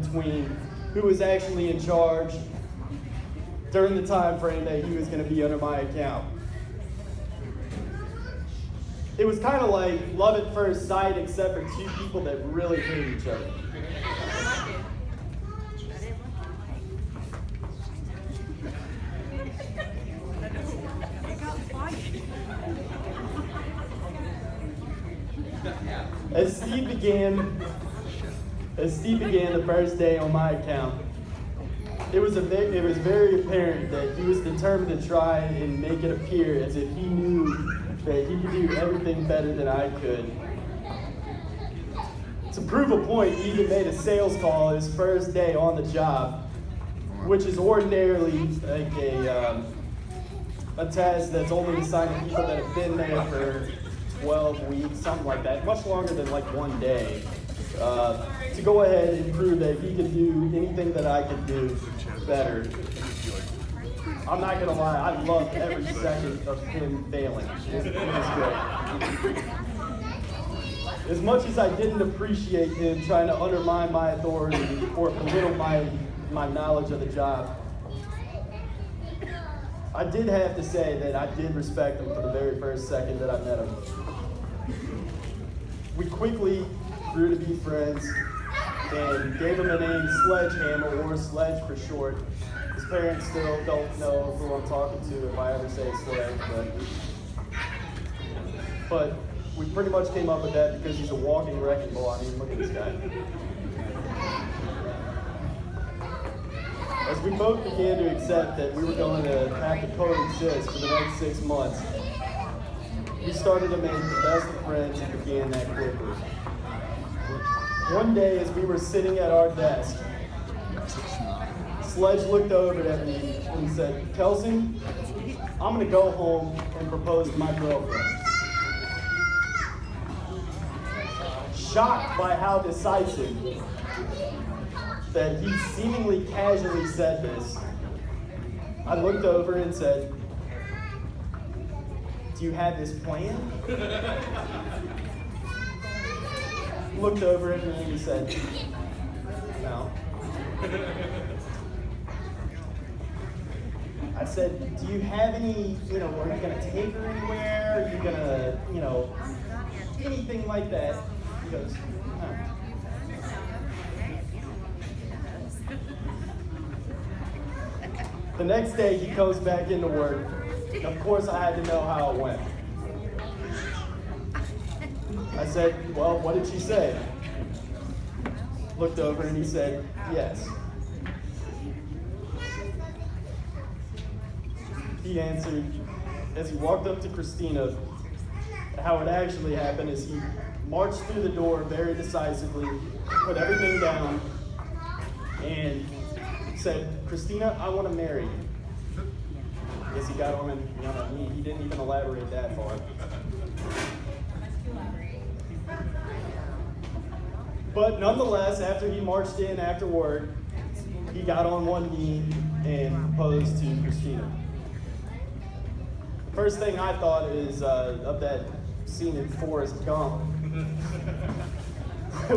between who was actually in charge during the time frame that he was going to be under my account. It was kind of like love at first sight, except for two people that really hate each other. As Steve began the first day on my account, it was very apparent that he was determined to try and make it appear as if he knew that he could do everything better than I could. To prove a point, he even made a sales call his first day on the job, which is ordinarily like a task that's only assigned to people that have been there for 12 weeks, something like that, much longer than like one day, to go ahead and prove that he could do anything that I could do better. I'm not gonna lie, I loved every second of him failing. It was great. As much as I didn't appreciate him trying to undermine my authority or belittle my knowledge of the job, I did have to say that I did respect him for the very first second that I met him. We quickly grew to be friends and gave him the name Sledgehammer, or Sledge for short. His parents still don't know who I'm talking to if I ever say Sledge, but we pretty much came up with that because he's a walking wrecking ball. I mean, look at this guy. As we both began to accept that we were going to have to coexist for the next 6 months, we started to make the best of friends and began that quickly. One day, as we were sitting at our desk, Sledge looked over at me and said, "Kelson, I'm going to go home and propose to my girlfriend." Shocked by how decisive that he seemingly casually said this, I looked over and said, "Do you have this plan?" Looked over at me and he said, "No." I said, "Do you have any, are you going to take her anywhere? Are you going to, anything like that?" He goes, "No." The next day he comes back into work. Of course I had to know how it went. I said, "Well, what did she say?" Looked over and he said, "Yes." He answered, as he walked up to Christina, how it actually happened is he marched through the door very decisively, put everything down, and said, "Christina, I want to marry you." I guess he got on and he didn't even elaborate that far. But nonetheless, after he marched in after work, he got on one knee and proposed to Christina. The first thing I thought is of that scene in Forrest Gump,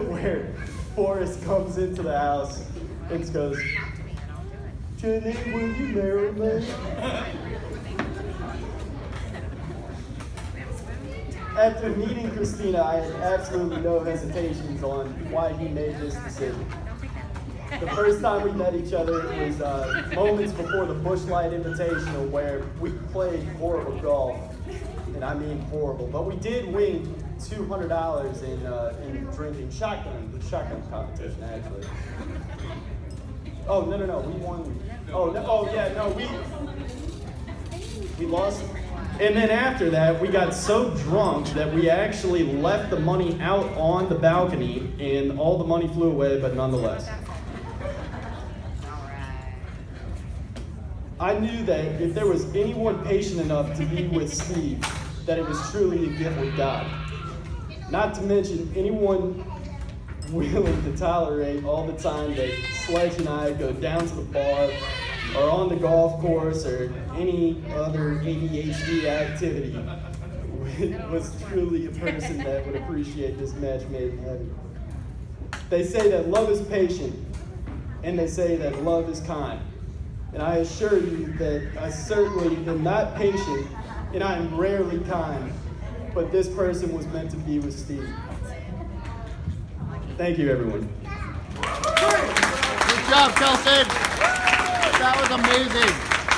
where Forrest comes into the house and goes, "Jenny, will you marry me?" After meeting Christina, I had absolutely no hesitations on why he made this decision. The first time we met each other, it was moments before the Busch Light Invitational, where we played horrible golf, and I mean horrible. But we did win $200 in drinking the shotgun competition, actually. Oh, no, we won. We lost. And then after that, we got so drunk that we actually left the money out on the balcony, and all the money flew away, but nonetheless. I knew that if there was anyone patient enough to be with Steve, that it was truly a gift with God. Not to mention anyone willing to tolerate all the time that Sledge and I go down to the bar or on the golf course or any other ADHD activity was truly a person that would appreciate this match made in heaven. They say that love is patient, and they say that love is kind. And I assure you that I certainly am not patient, and I am rarely kind, but this person was meant to be with Steve. Thank you, everyone. Good job, Kelson. That was amazing.